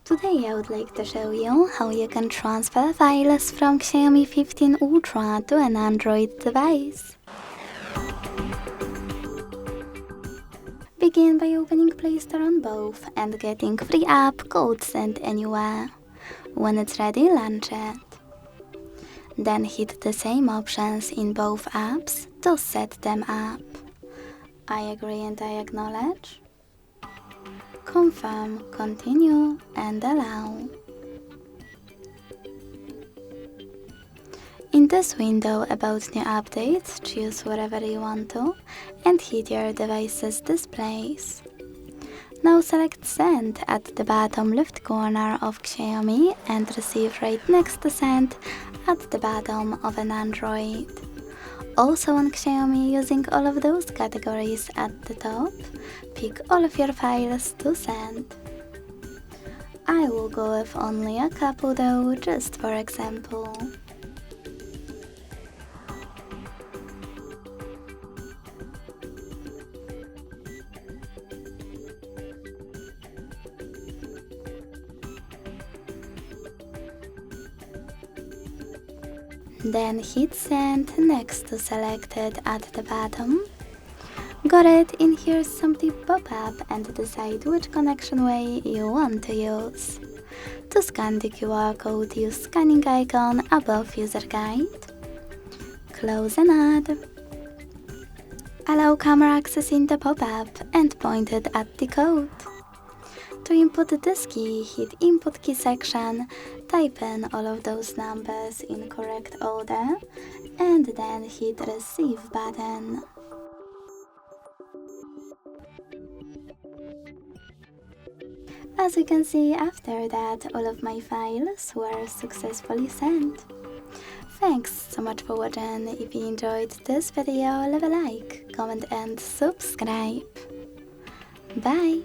Today I would like to show you how you can transfer files from Xiaomi 15 Ultra to an Android device. Begin by opening Play Store on both and getting free app code sent anywhere. When it's ready, launch it. Then hit the same options in both apps to set them up. I agree and I acknowledge. Confirm, continue and allow. In this window about new updates, choose whatever you want to and hit your device's displays. Now select Send at the bottom left corner of Xiaomi and receive right next to Send at the bottom of an Android. Also on Xiaomi, using all of those categories at the top, pick all of your files to send. I will go with only a couple though, just for example. Then hit Send next to Selected at the bottom. Got it? In here's something pop-up and decide which connection way you want to use. To scan the QR code, use scanning icon above user guide. Close and add. Allow camera access in the pop-up and point it at the code. To input this key, hit Input Key section, type in all of those numbers in correct order, and then hit Receive button. As you can see, after that, all of my files were successfully sent. Thanks so much for watching. If you enjoyed this video, leave a like, comment and subscribe. Bye!